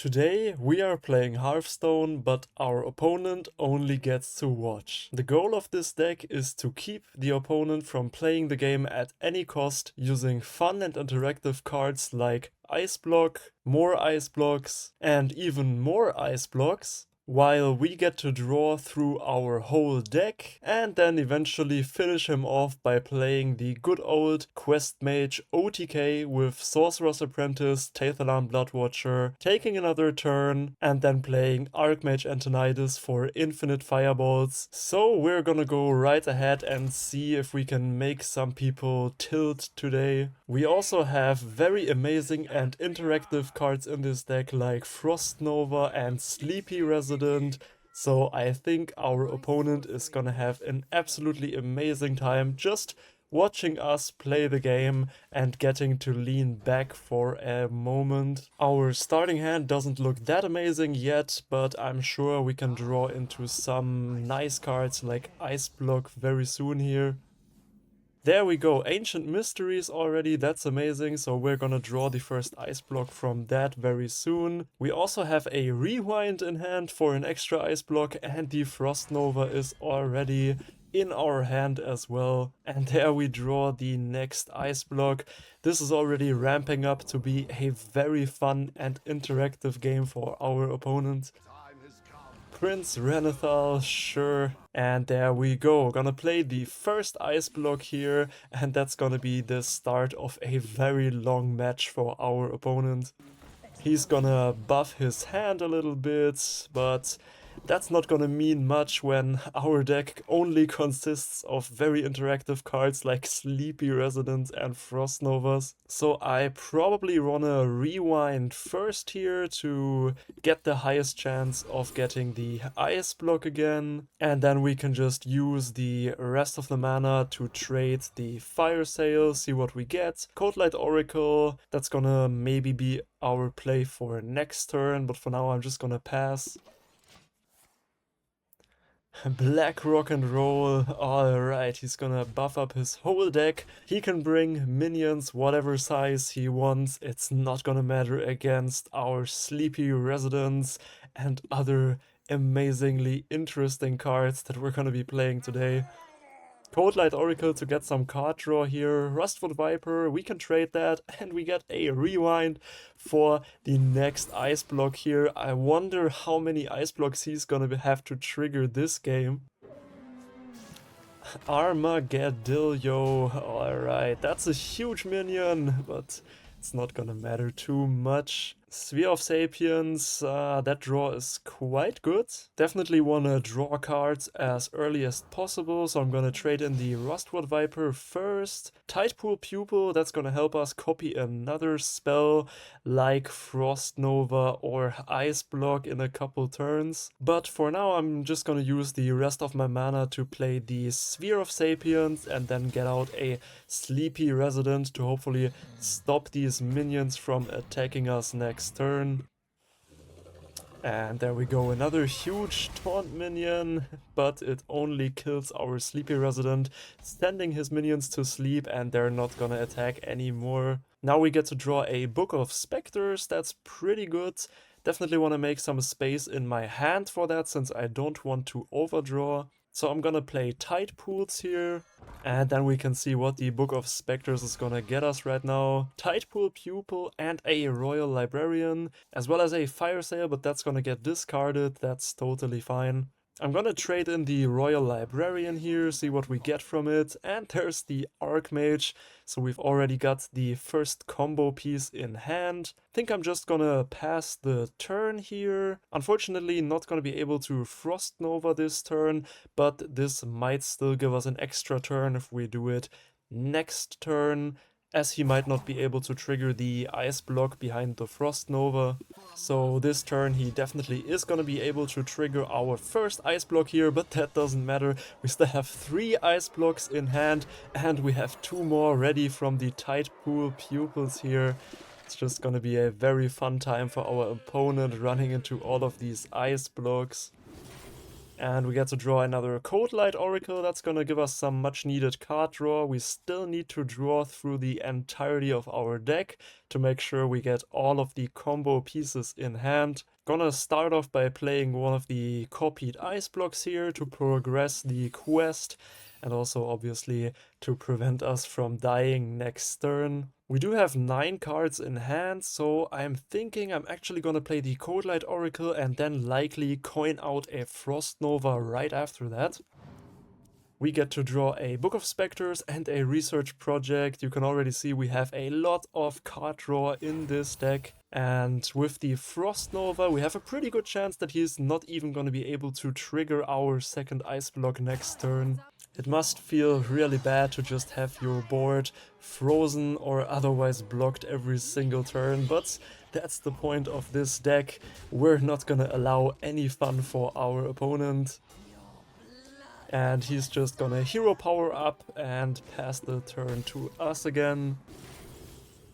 Today we are playing Hearthstone, but our opponent only gets to watch. The goal of this deck is to keep the opponent from playing the game at any cost using fun and interactive cards like Ice Block, more Ice Blocks, and even more Ice Blocks, while we get to draw through our whole deck and then eventually finish him off by playing the good old Quest Mage OTK with Sorcerer's Apprentice, Tathalan Bloodwatcher, taking another turn, and then playing Archmage Antonidas for infinite fireballs. So we're gonna go right ahead and see if we can make some people tilt today. We also have very amazing and interactive cards in this deck like Frost Nova and Sleepy Resident. So I think our opponent is gonna have an absolutely amazing time just watching us play the game and getting to lean back for a moment. Our starting hand doesn't look that amazing yet, but I'm sure we can draw into some nice cards like Ice Block very soon here. There we go, Ancient Mysteries already, that's amazing, so we're gonna draw the first Ice Block from that very soon. We also have a Rewind in hand for an extra Ice Block, and the Frost Nova is already in our hand as well. And there we draw the next Ice Block. This is already ramping up to be a very fun and interactive game for our opponent. Prince Renethal, sure. And there we go. Gonna play the first Ice Block here, and that's gonna be the start of a very long match for our opponent. He's gonna buff his hand a little bit, but that's not gonna mean much when our deck only consists of very interactive cards like Sleepy Residents and Frost Novas. So I probably wanna rewind first here to get the highest chance of getting the Ice Block again, and then we can just use the rest of the mana to trade the Fire Sail, see what we get. Cold Light Oracle, that's gonna maybe be our play for next turn, but for now I'm just gonna pass. Black Rock and Roll, alright, he's gonna buff up his whole deck. He can bring minions whatever size he wants, it's not gonna matter against our Sleepy Residents and other amazingly interesting cards that we're gonna be playing today. Cold Light Oracle to get some card draw here, Rustwood Viper, we can trade that, and we get a Rewind for the next Ice Block here. I wonder how many Ice Blocks he's gonna have to trigger this game. Armageddillo, alright, that's a huge minion, but it's not gonna matter too much. Sphere of Sapiens, that draw is quite good. Definitely wanna draw cards as early as possible, so I'm gonna trade in the Rustwood Viper first. Tidepool Pupil, that's gonna help us copy another spell like Frost Nova or Ice Block in a couple turns. But for now I'm just gonna use the rest of my mana to play the Sphere of Sapiens and then get out a Sleepy Resident to hopefully stop these minions from attacking us next turn. And there we go, another huge taunt minion, but it only kills our Sleepy Resident, sending his minions to sleep, and they're not gonna attack anymore. Now we get to draw a Book of Specters, that's pretty good. Definitely want to make some space in my hand for that, since I don't want to overdraw. So I'm gonna play Tide Pools here, and then we can see what the Book of Specters is gonna get us right now. Tidepool Pupil and a Royal Librarian, as well as a Fire Sale, but that's gonna get discarded, that's totally fine. I'm gonna trade in the Royal Librarian here, see what we get from it, and there's the Archmage, so we've already got the first combo piece in hand. I think I'm just gonna pass the turn here. Unfortunately, not gonna be able to Frost Nova this turn, but this might still give us an extra turn if we do it next turn, as he might not be able to trigger the Ice Block behind the Frost Nova. So this turn he definitely is gonna be able to trigger our first Ice Block here, but that doesn't matter. We still have 3 Ice Blocks in hand, and we have 2 more ready from the Tidepool Pupils here. It's just gonna be a very fun time for our opponent running into all of these Ice Blocks. And we get to draw another Cold Light Oracle. That's gonna give us some much needed card draw. We still need to draw through the entirety of our deck to make sure we get all of the combo pieces in hand. Gonna start off by playing one of the copied ice blocks here to progress the quest, and also obviously to prevent us from dying next turn. We do have 9 cards in hand, so I'm thinking I'm actually gonna play the Cold Light Oracle and then likely coin out a Frost Nova right after that. We get to draw a Book of Specters and a Research Project. You can already see we have a lot of card draw in this deck. And with the Frost Nova, we have a pretty good chance that he's not even going to be able to trigger our second ice block next turn. It must feel really bad to just have your board frozen or otherwise blocked every single turn, but that's the point of this deck. We're not gonna allow any fun for our opponent. And he's just gonna hero power up and pass the turn to us again.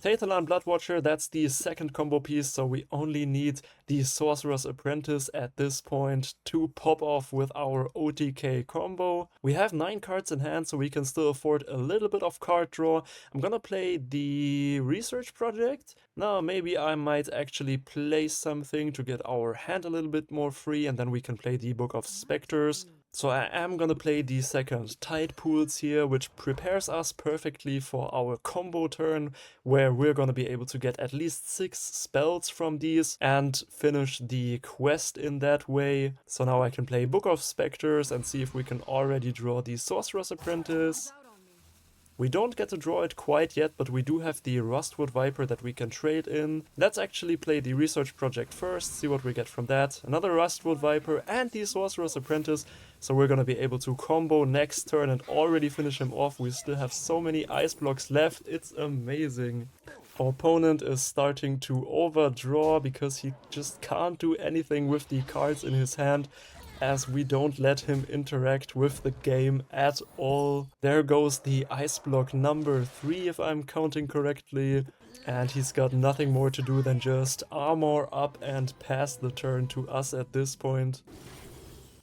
Thetalan Bloodwatcher, that's the second combo piece, so we only need the Sorcerer's Apprentice at this point to pop off with our OTK combo. We have 9 cards in hand, so we can still afford a little bit of card draw. I'm gonna play the Research Project. Now, maybe I might actually play something to get our hand a little bit more free, and then we can play the Book of Specters. So I am gonna play the second Tide Pools here, which prepares us perfectly for our combo turn, where we're gonna be able to get at least 6 spells from these and finish the quest in that way. So now I can play Book of Specters and see if we can already draw the Sorcerer's Apprentice. We don't get to draw it quite yet, but we do have the Rustwood Viper that we can trade in. Let's actually play the Research Project first, see what we get from that. Another Rustwood Viper and the Sorcerer's Apprentice. So we're gonna be able to combo next turn and already finish him off. We still have so many ice blocks left, it's amazing. Our opponent is starting to overdraw because he just can't do anything with the cards in his hand, as we don't let him interact with the game at all. There goes the ice block number 3 if I'm counting correctly, and he's got nothing more to do than just armor up and pass the turn to us at this point.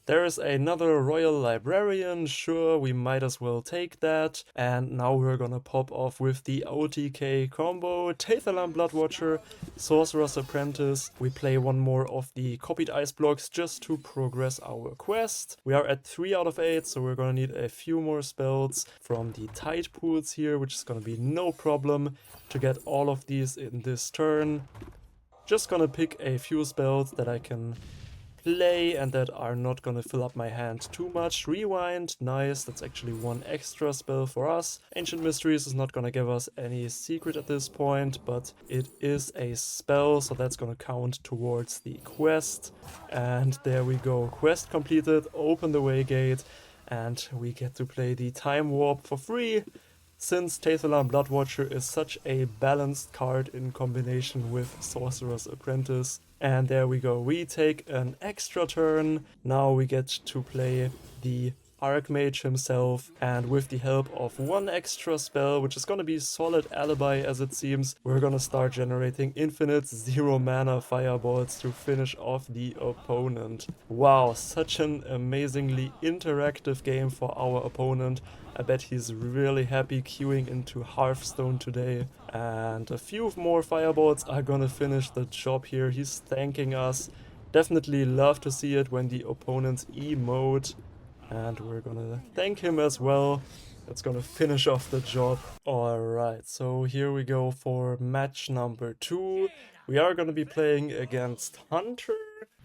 There is another Royal Librarian, sure, we might as well take that. And now we're gonna pop off with the OTK combo, Tathalan Bloodwatcher, Sorcerer's Apprentice. We play one more of the copied ice blocks just to progress our quest. We are at 3 out of 8, so we're gonna need a few more spells from the Tide Pools here, which is gonna be no problem to get all of these in this turn. Just gonna pick a few spells that I can play and that are not gonna fill up my hand too much. Rewind, nice, that's actually 1 extra spell for us. Ancient Mysteries is not gonna give us any secret at this point, but it is a spell, so that's gonna count towards the quest. And there we go, quest completed, open the way gate, and we get to play the Time Warp for free, since Tathalan Bloodwatcher is such a balanced card in combination with Sorcerer's Apprentice. And there we go, we take an extra turn. Now we get to play the Archmage himself, and with the help of 1 extra spell, which is gonna be solid alibi as it seems, we're gonna start generating infinite 0 mana fireballs to finish off the opponent. Wow, such an amazingly interactive game for our opponent. I bet he's really happy queuing into Hearthstone today. And a few more fireballs are gonna finish the job here. He's thanking us. Definitely love to see it when the opponents emote. And we're gonna thank him as well. That's gonna finish off the job. Alright, so here we go for match number 2. We are gonna be playing against Hunter,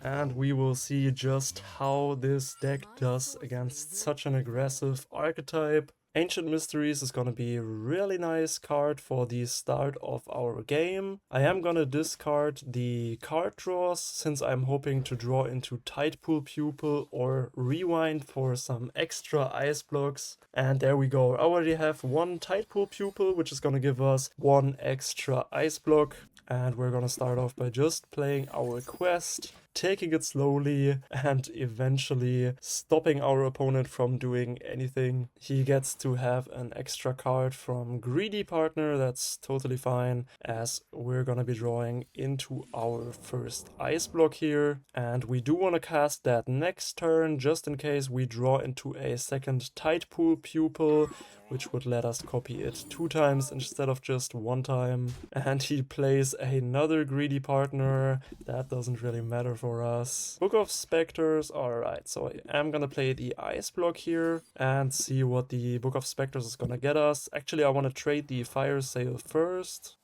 and we will see just how this deck does against such an aggressive archetype. Ancient Mysteries is gonna be a really nice card for the start of our game. I am gonna discard the card draws since I'm hoping to draw into Tidepool Pupil or Rewind for some extra ice blocks. And there we go, I already have 1 Tidepool Pupil, which is gonna give us 1 extra ice block. And we're gonna start off by just playing our quest. taking it slowly, and eventually stopping our opponent from doing anything. He gets to have an extra card from Greedy Partner, that's totally fine, as we're gonna be drawing into our first ice block here, and we do want to cast that next turn just in case we draw into a second Tidepool Pupil, which would let us copy it 2 times instead of just 1 time. And he plays another Greedy Partner. That doesn't really matter for us. Book of Spectres. Alright, so I am gonna play the Ice Block here and see what the Book of Spectres is gonna get us. Actually, I want to trade the Fire Sail first.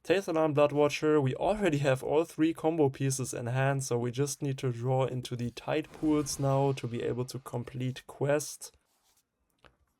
Tathalan Bloodwatcher, we already have all 3 combo pieces in hand, so we just need to draw into the Tide Pools now to be able to complete quest.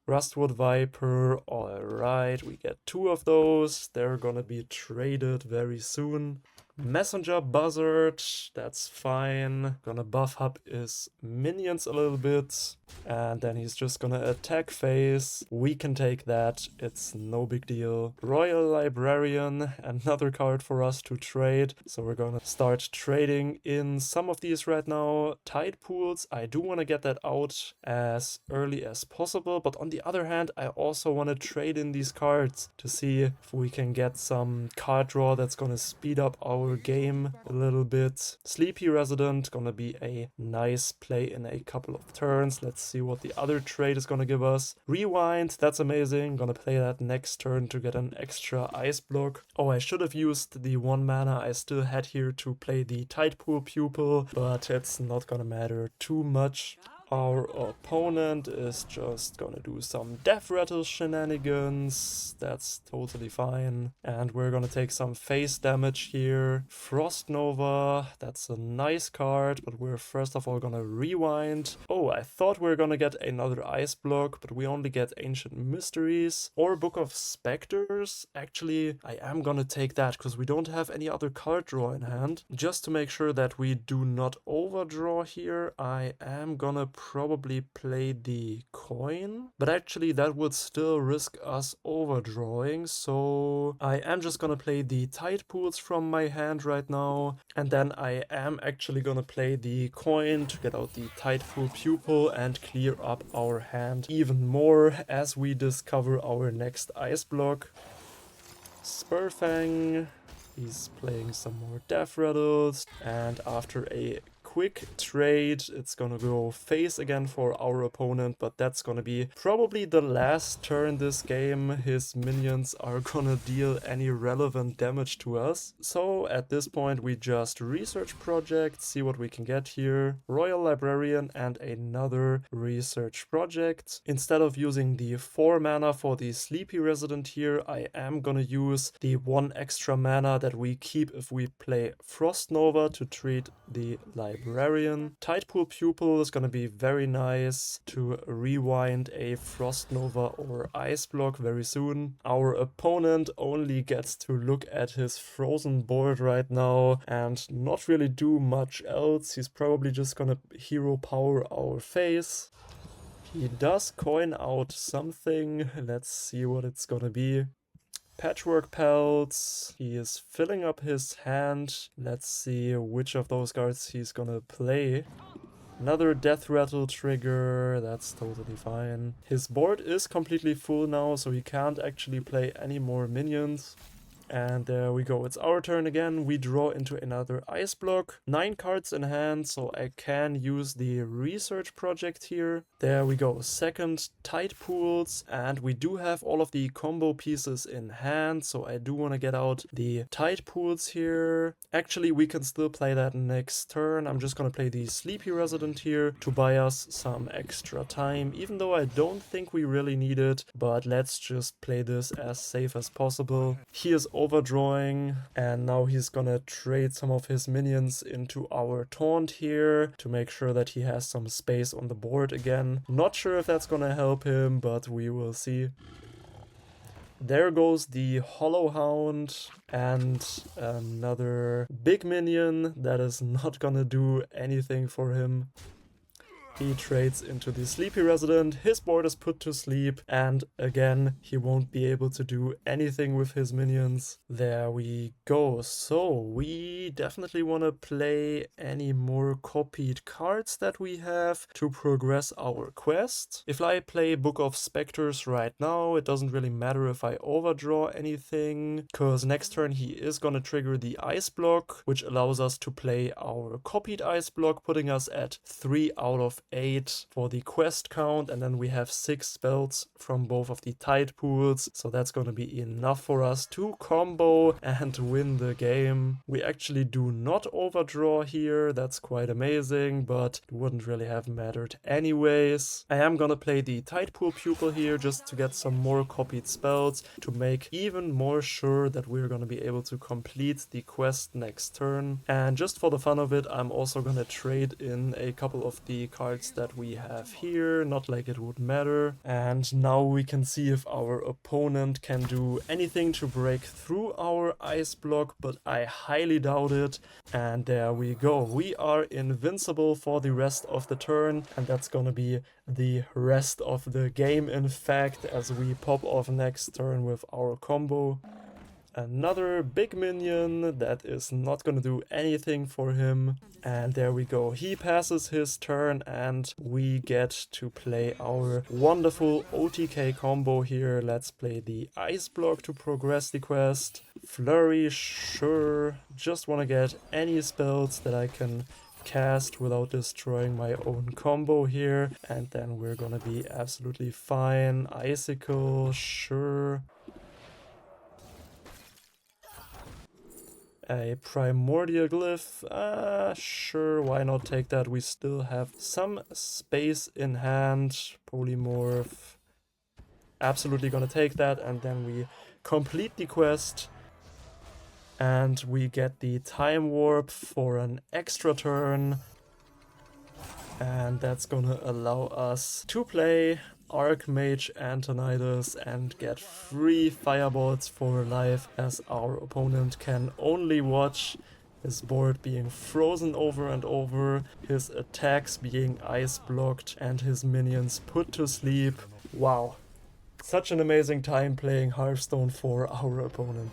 Rustwood Viper, alright, we get 2 of those, they're gonna be traded very soon. Messenger Buzzard, that's fine. Gonna buff up his minions a little bit. And then he's just gonna attack phase. We can take that, it's no big deal. Royal Librarian, another card for us to trade. So we're gonna start trading in some of these right now. Tide Pools, I do want to get that out as early as possible. But on the other hand, I also want to trade in these cards to see if we can get some card draw that's gonna speed up our game a little bit. Sleepy Resident, gonna be a nice play in a couple of turns. Let's see what the other trade is gonna give us. Rewind, that's amazing. Gonna play that next turn to get an extra ice block. Oh, I should have used the 1 mana I still had here to play the Tidepool Pupil, but it's not gonna matter too much. Our opponent is just gonna do some Death Rattle shenanigans. That's totally fine. And we're gonna take some face damage here. Frost Nova, that's a nice card, but we're first of all gonna rewind. Oh, I thought we were gonna get another ice block, but we only get Ancient Mysteries or Book of Spectres. Actually, I am gonna take that because we don't have any other card draw in hand. Just to make sure that we do not overdraw here, I am gonna probably play the coin, but actually that would still risk us overdrawing, so I am just gonna play the Tide Pools from my hand right now, and then I am actually gonna play the coin to get out the Tidepool Pupil and clear up our hand even more as we discover our next ice block. Spurfang, he's playing some more Death Rattles, and after a quick trade, it's gonna go face again for our opponent, but that's gonna be probably the last turn this game. His minions are gonna deal any relevant damage to us. So at this point we just research project, see what we can get here. Royal Librarian and another research project. Instead of using the 4 mana for the Sleepy Resident here, I am gonna use the 1 extra mana that we keep if we play Frost Nova to treat the Librarian. Tidepool Pupil is gonna be very nice to rewind a Frost Nova or Ice Block very soon. Our opponent only gets to look at his frozen board right now and not really do much else. He's probably just gonna hero power our face. He does coin out something. Let's see what it's gonna be. Patchwork Pelts, he is filling up his hand. Let's see which of those cards he's gonna play. Another Death Rattle trigger, that's totally fine. His board is completely full now, so he can't actually play any more minions. And there we go, it's our turn again. We draw into another ice block. 9 cards in hand, so I can use the research project here. There we go, second Tide Pools, and we do have all of the combo pieces in hand, so I do want to get out the Tide Pools here. Actually, we can still play that next turn. I'm just gonna play the Sleepy Resident here to buy us some extra time, even though I don't think we really need it, but let's just play this as safe as possible. He is overdrawing, and now he's gonna trade some of his minions into our taunt here to make sure that he has some space on the board again. Not sure if that's gonna help him, but we will see. There goes the Hollow Hound and another big minion that is not gonna do anything for him. He trades into the Sleepy Resident, his board is put to sleep, and again, he won't be able to do anything with his minions. There we go. So, we definitely want to play any more copied cards that we have to progress our quest. If I play Book of Spectres right now, it doesn't really matter if I overdraw anything, because next turn he is going to trigger the Ice Block, which allows us to play our copied Ice Block, putting us at 3 out of 8 for the quest count, and then we have 6 spells from both of the tide pools, so that's going to be enough for us to combo and win the game. We actually do not overdraw here, that's quite amazing, but it wouldn't really have mattered anyways. I am gonna play the tide pool pupil here just to get some more copied spells to make even more sure that we're gonna be able to complete the quest next turn. And just for the fun of it, I'm also gonna trade in a couple of the cards that we have here, not like it would matter. And now we can see if our opponent can do anything to break through our ice block, but I highly doubt it. And there we go. We are invincible for the rest of the turn, and that's gonna be the rest of the game, in fact, as we pop off next turn with our combo. Another big minion that is not gonna do anything for him. And there we go. He passes his turn and we get to play our wonderful OTK combo here. Let's play the Ice Block to progress the quest. Flurry, sure. Just wanna get any spells that I can cast without destroying my own combo here. And then we're gonna be absolutely fine. Icicle, sure. A Primordial Glyph, sure, why not take that? We still have some space in hand. Polymorph, absolutely gonna take that, and then we complete the quest. And we get the Time Warp for an extra turn. And that's gonna allow us to play Archmage Antonidas and get free fireballs for life, as our opponent can only watch his board being frozen over and over, his attacks being ice blocked, and his minions put to sleep. Wow. Such an amazing time playing Hearthstone for our opponent.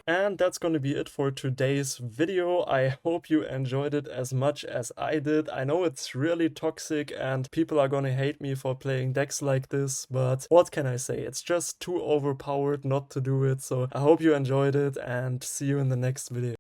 And that's going to be it for today's video. I hope you enjoyed it as much as I did. I know it's really toxic and people are going to hate me for playing decks like this, but what can I say? It's just too overpowered not to do it. So I hope you enjoyed it and see you in the next video.